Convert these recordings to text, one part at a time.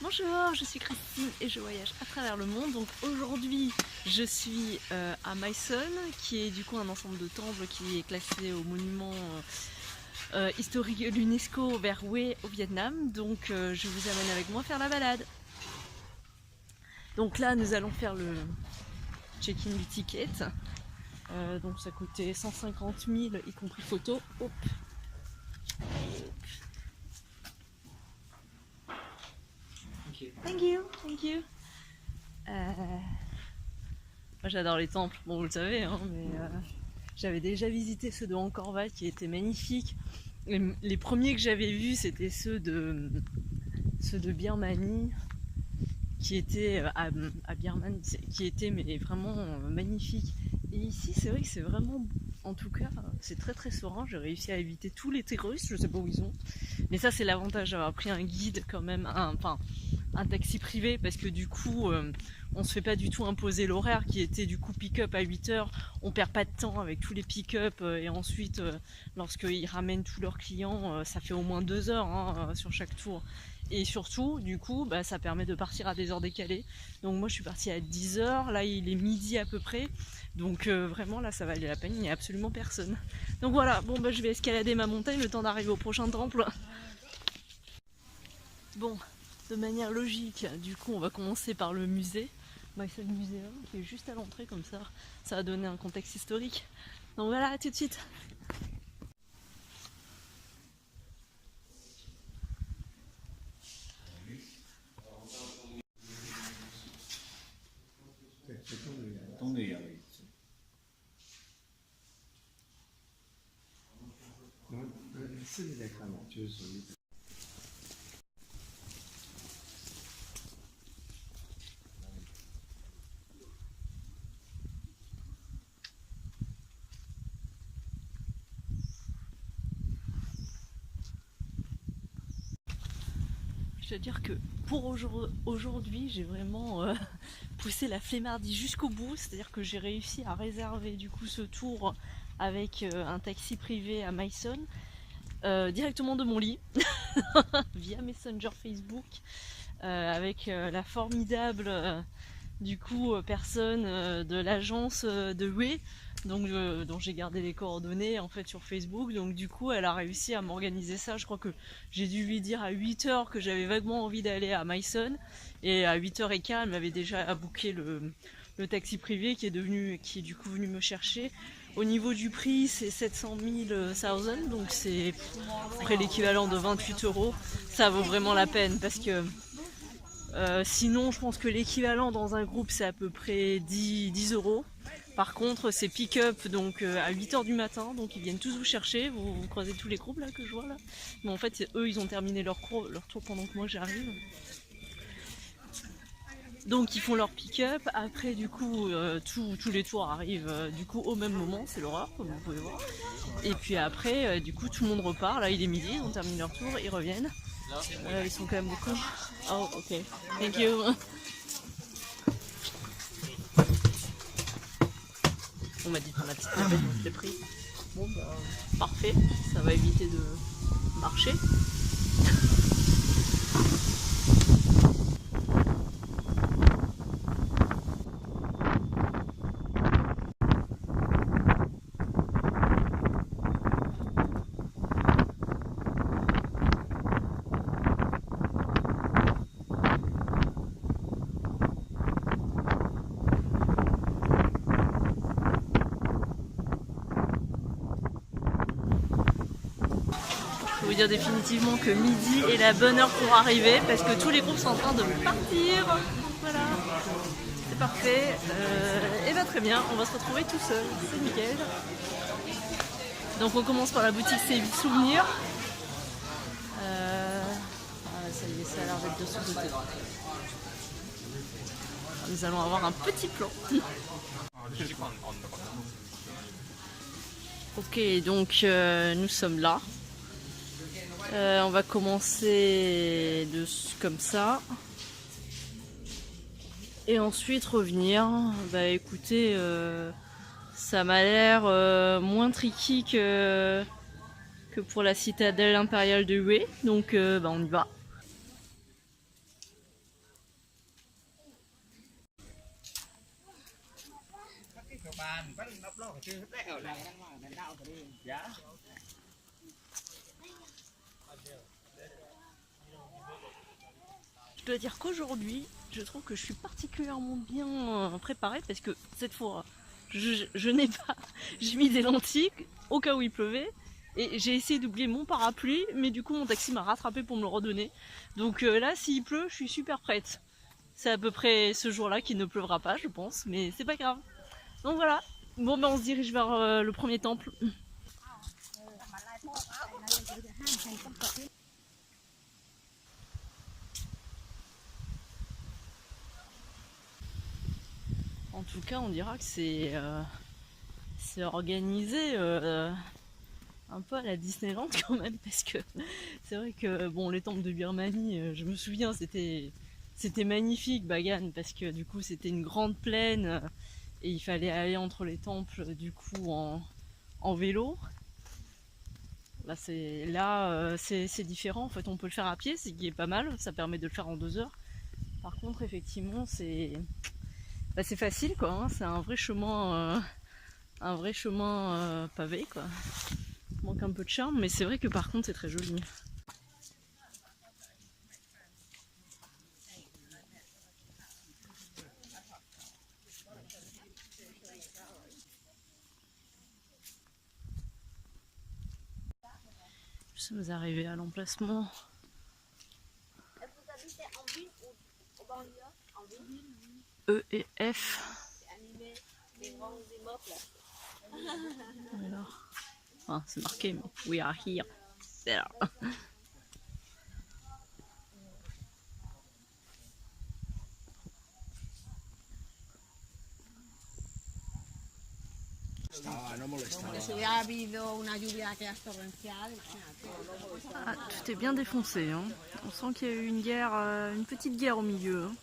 Bonjour, je suis Christine et je voyage à travers le monde. Donc aujourd'hui, je suis à Myson, qui est du coup un ensemble de temples qui est classé au monument historique de l'UNESCO vers Hue au Vietnam. Donc je vous amène avec moi faire la balade. Donc là, nous allons faire le check-in du ticket. Donc ça coûtait 150 000 y compris photo. Hop. Thank you, thank you. Moi j'adore les temples, bon vous le savez, hein, mais j'avais déjà visité ceux de Angkor Wat qui étaient magnifiques. Les premiers que j'avais vus c'était ceux de Birmanie, qui étaient à Birmanie, qui étaient mais vraiment magnifiques. Et ici c'est vrai que c'est vraiment, en tout cas c'est très très serein, j'ai réussi à éviter tous les terroristes, je sais pas où ils sont. Mais ça c'est l'avantage d'avoir pris un guide quand même, un taxi privé, parce que du coup on se fait pas du tout imposer l'horaire qui était du coup pick-up à 8h, on perd pas de temps avec tous les pick-up et ensuite lorsqu'ils ramènent tous leurs clients ça fait au moins 2 heures hein, sur chaque tour. Et surtout, du coup, ça permet de partir à des heures décalées. Donc moi je suis partie à 10h, là il est midi à peu près. Donc vraiment là ça valait la peine, il n'y a absolument personne. Donc voilà, bon je vais escalader ma montagne le temps d'arriver au prochain temple. Bon, de manière logique, du coup on va commencer par le musée, Myson Museum, qui est juste à l'entrée, comme ça va donner un contexte historique. Donc voilà, à tout de suite. Je dois dire que pour aujourd'hui, j'ai vraiment poussé la flemmardise jusqu'au bout, c'est-à-dire que j'ai réussi à réserver du coup ce tour avec un taxi privé à Myson, directement de mon lit, via Messenger Facebook, avec la formidable du coup personne de l'agence de Hue, donc dont j'ai gardé les coordonnées en fait sur Facebook. Donc du coup elle a réussi à m'organiser ça. Je crois que j'ai dû lui dire à 8h que j'avais vaguement envie d'aller à Myson, et à 8h15 elle m'avait déjà booké le taxi privé qui est du coup venu me chercher. Au niveau du prix, c'est 700 000 donc c'est près l'équivalent de 28 euros. Ça vaut vraiment la peine parce que sinon, je pense que l'équivalent dans un groupe, c'est à peu près 10 euros. Par contre, c'est pick-up donc à 8h du matin, donc ils viennent tous vous chercher, vous croisez tous les groupes là que je vois là. Mais en fait, eux, ils ont terminé leur tour pendant que moi j'arrive. Donc ils font leur pick-up, après du coup tous les tours arrivent du coup au même moment, c'est l'horreur comme vous pouvez voir. Et puis après du coup tout le monde repart, là il est midi, ils ont terminé leur tour, ils reviennent. Ils sont quand même beaucoup. Oh ok, thank you. On m'a dit de prendre la petite navette, donc je l'ai pris. Bon parfait, ça va éviter de marcher. Je peux vous dire définitivement que midi est la bonne heure pour arriver parce que tous les groupes sont en train de partir. Voilà, c'est parfait. Et bah très bien, on va se retrouver tout seul, c'est nickel. Donc on commence par la boutique C'est Souvenirs. Ça y est, ça a l'air d'être de son côté. Nous allons avoir un petit plan. Ok, donc nous sommes là. On va commencer comme ça. Et ensuite revenir. Bah écoutez, ça m'a l'air moins tricky que pour la citadelle impériale de Hue. Donc on y va. Je dois dire qu'aujourd'hui, je trouve que je suis particulièrement bien préparée parce que cette fois, je n'ai pas, j'ai mis des lentilles au cas où il pleuvait et j'ai essayé d'oublier mon parapluie, mais du coup mon taxi m'a rattrapé pour me le redonner. Donc là, s'il pleut, je suis super prête. C'est à peu près ce jour-là qu'il ne pleuvra pas, je pense, mais c'est pas grave. Donc voilà. Bon, ben on se dirige vers le premier temple. En tout cas, on dira que c'est organisé un peu à la Disneyland quand même, parce que c'est vrai que bon, les temples de Birmanie, je me souviens, c'était magnifique, Bagan, parce que du coup c'était une grande plaine et il fallait aller entre les temples du coup en vélo. C'est différent, en fait on peut le faire à pied, c'est qui est pas mal, ça permet de le faire en 2 heures. Par contre effectivement c'est facile quoi, hein, c'est un vrai chemin pavé quoi. Manque un peu de charme, mais c'est vrai que par contre c'est très joli. Nous sommes arrivés à l'emplacement. Vous habitez en ville ou au banlieue? En ville? E et F. C'est animé, les grands immeubles. Alors, enfin, c'est marqué, mais we are here. C'est là. Si hubiera habido una lluvia que es torrencial, Ah, tout est bien défoncé. Hein. On sent qu'il y a eu une guerre, une petite guerre au milieu. Hein.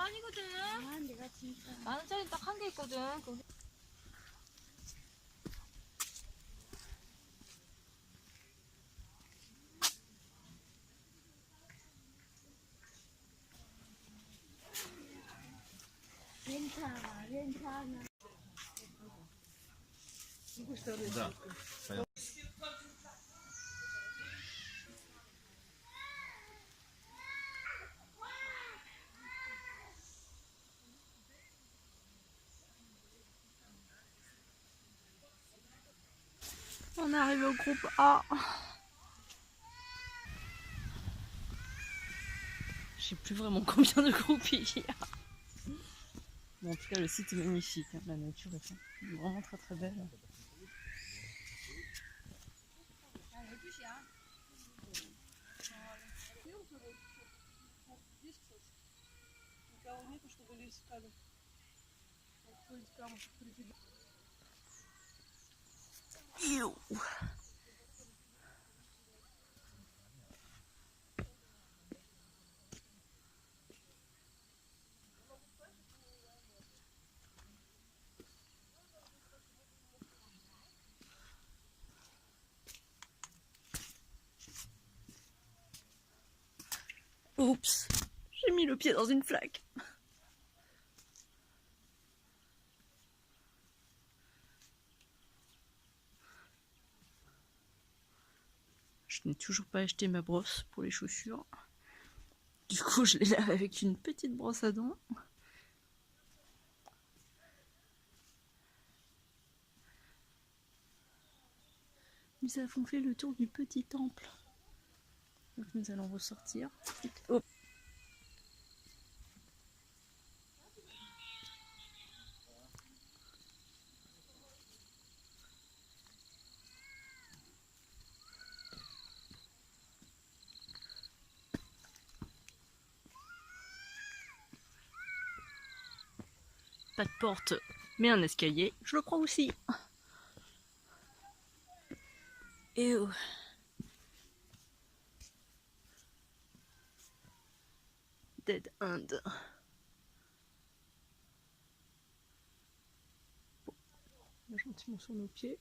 아니거든. 아, 내가 진짜. 10,000원짜리 딱 한 개 있거든. 괜찮아, 괜찮아. On est arrivé au groupe A. Je sais plus vraiment combien de groupes il y a. Bon, en tout cas, le site est magnifique. Hein. La nature est vraiment très très belle. Ew. Oups, j'ai mis le pied dans une flaque. Je n'ai toujours pas acheté ma brosse pour les chaussures. Du coup, je les lave avec une petite brosse à dents. Nous avons fait le tour du petit temple. Donc nous allons ressortir. Oh. Pas de porte, mais un escalier, je le crois aussi. Et oh. Dead End. Bon, on est gentiment sur nos pieds.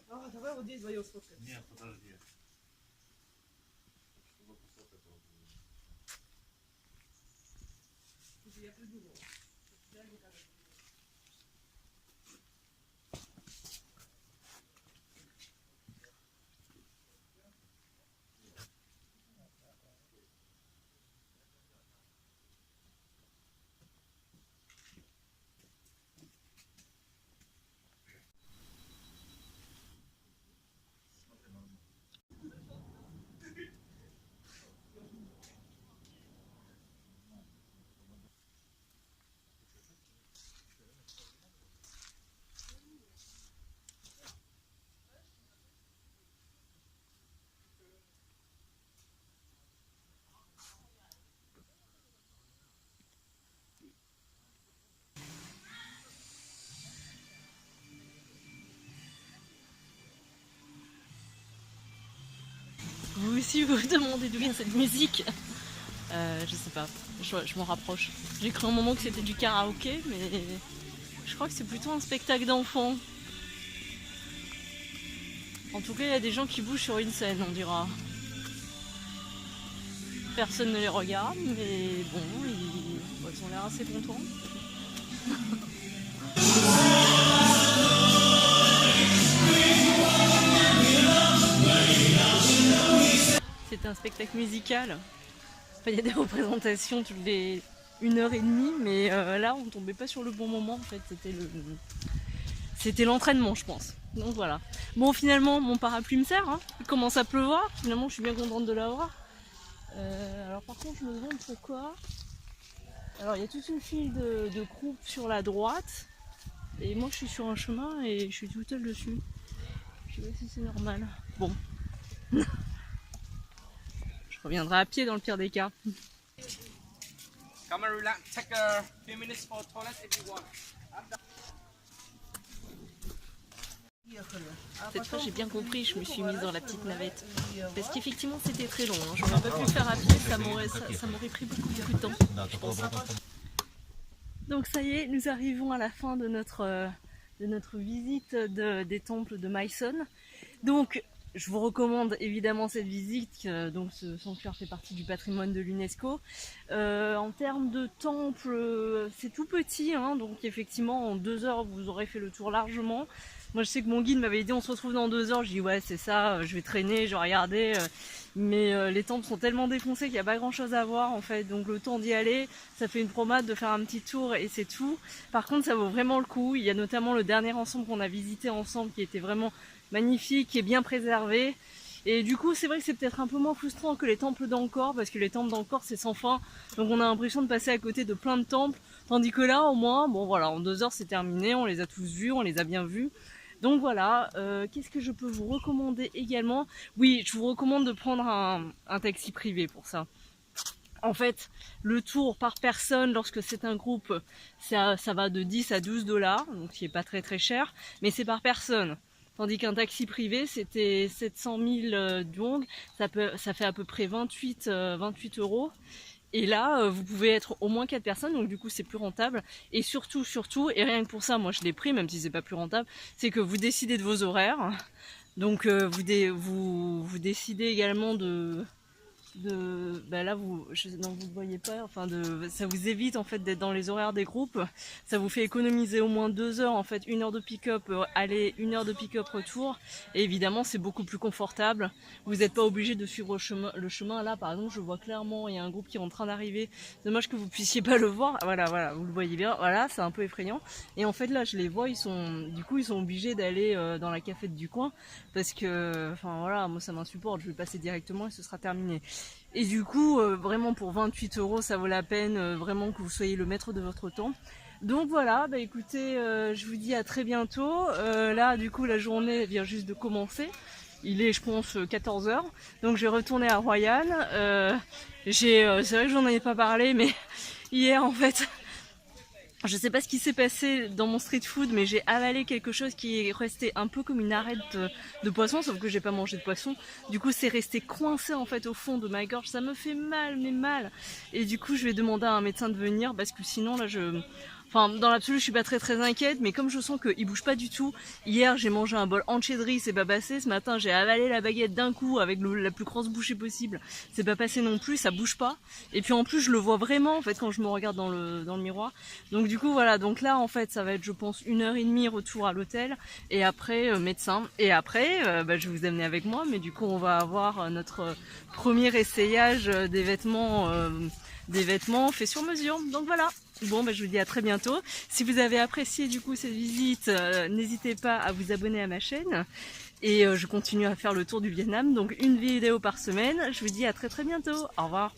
А, давай вот здесь вдвоем сфоткаем. Нет, подожди. Чтобы посылка этого была. Я придумала. Vous aussi vous vous demandez d'où vient cette musique. Je sais pas, je m'en rapproche. J'ai cru un moment que c'était du karaoké, mais je crois que c'est plutôt un spectacle d'enfants. En tout cas, il y a des gens qui bougent sur une scène, on dira. Personne ne les regarde, mais bon, ils ont l'air assez contents. C'est un spectacle musical. Enfin, il y a des représentations toutes les 1h30, mais là on tombait pas sur le bon moment en fait. C'était l'entraînement, je pense. Donc voilà. Bon, finalement mon parapluie me sert. Hein. Il commence à pleuvoir. Finalement, je suis bien contente de l'avoir. Alors par contre, je me demande pourquoi. Alors il y a toute une file de groupes sur la droite, et moi je suis sur un chemin et je suis toute seule dessus. Je sais pas si c'est normal. Bon. Je reviendrai à pied dans le pire des cas. Come and relax. Take a few minutes for toilet if you want. Cette fois j'ai bien compris, je me suis mise dans la petite navette. Parce qu'effectivement c'était très long, hein. J'aurais pas pu le faire à pied, ça m'aurait pris beaucoup de temps. Je pense. Donc ça y est, nous arrivons à la fin de notre visite des temples de Mysone. Donc je vous recommande évidemment cette visite, donc ce sanctuaire fait partie du patrimoine de l'UNESCO. En termes de temple, c'est tout petit, hein, donc effectivement en 2 heures vous aurez fait le tour largement. Moi je sais que mon guide m'avait dit on se retrouve dans 2 heures, je dis ouais c'est ça, je vais traîner, je vais regarder, mais les temples sont tellement défoncés qu'il n'y a pas grand chose à voir en fait, donc le temps d'y aller, ça fait une promenade de faire un petit tour et c'est tout. Par contre ça vaut vraiment le coup, il y a notamment le dernier ensemble qu'on a visité ensemble qui était vraiment magnifique, qui est bien préservé. Et du coup, c'est vrai que c'est peut-être un peu moins frustrant que les temples d'Angkor, parce que les temples d'Angkor, c'est sans fin. Donc on a l'impression de passer à côté de plein de temples. Tandis que là, au moins, bon voilà, en 2 heures, c'est terminé. On les a tous vus, on les a bien vus. Donc voilà, qu'est-ce que je peux vous recommander également? Oui, je vous recommande de prendre un taxi privé pour ça. En fait, le tour par personne, lorsque c'est un groupe, ça va de 10 à 12 $, donc ce qui n'est pas très très cher, mais c'est par personne. Tandis qu'un taxi privé, c'était 700 000 dong, ça fait à peu près 28 €. Et là, vous pouvez être au moins 4 personnes, donc du coup c'est plus rentable. Et surtout, et rien que pour ça, moi je l'ai pris, même si c'est pas plus rentable, c'est que vous décidez de vos horaires. Donc vous décidez également là vous le voyez pas, enfin ça vous évite en fait d'être dans les horaires des groupes, ça vous fait économiser au moins 2 heures en fait, 1 heure de pick-up aller, 1 heure de pick-up retour, et évidemment c'est beaucoup plus confortable, vous n'êtes pas obligé de suivre le chemin. Là par exemple je vois clairement il y a un groupe qui est en train d'arriver, dommage que vous puissiez pas le voir, voilà vous le voyez bien, voilà c'est un peu effrayant, et en fait là je les vois, ils sont obligés d'aller dans la cafette du coin, parce que enfin voilà, moi ça m'insupporte, je vais passer directement et ce sera terminé. Et du coup, vraiment pour 28 €, ça vaut la peine vraiment que vous soyez le maître de votre temps. Donc voilà, bah écoutez, je vous dis à très bientôt. Là, du coup, la journée vient juste de commencer. Il est, je pense, 14 h. Donc je vais retourner à Hoi An. C'est vrai que j'en avais pas parlé, mais hier, en fait, je sais pas ce qui s'est passé dans mon street food, mais j'ai avalé quelque chose qui est resté un peu comme une arête de poisson, sauf que j'ai pas mangé de poisson. Du coup, c'est resté coincé en fait au fond de ma gorge. Ça me fait mal, mais mal. Et du coup, je vais demander à un médecin de venir parce que sinon, là, enfin, dans l'absolu, je suis pas très très inquiète, mais comme je sens qu'il bouge pas du tout, hier j'ai mangé un bol entier de riz, c'est pas passé. Ce matin, j'ai avalé la baguette d'un coup avec la plus grosse bouchée possible, c'est pas passé non plus, ça bouge pas. Et puis en plus, je le vois vraiment en fait quand je me regarde dans le miroir. Donc du coup, voilà, donc là en fait, ça va être, je pense, 1h30 retour à l'hôtel, et après médecin. Et après, je vais vous amener avec moi, mais du coup, on va avoir notre premier essayage des vêtements faits sur mesure. Donc voilà. Bon, je vous dis à très bientôt. Si vous avez apprécié du coup cette visite, n'hésitez pas à vous abonner à ma chaîne. Et je continue à faire le tour du Vietnam, donc une vidéo par semaine. Je vous dis à très très bientôt. Au revoir.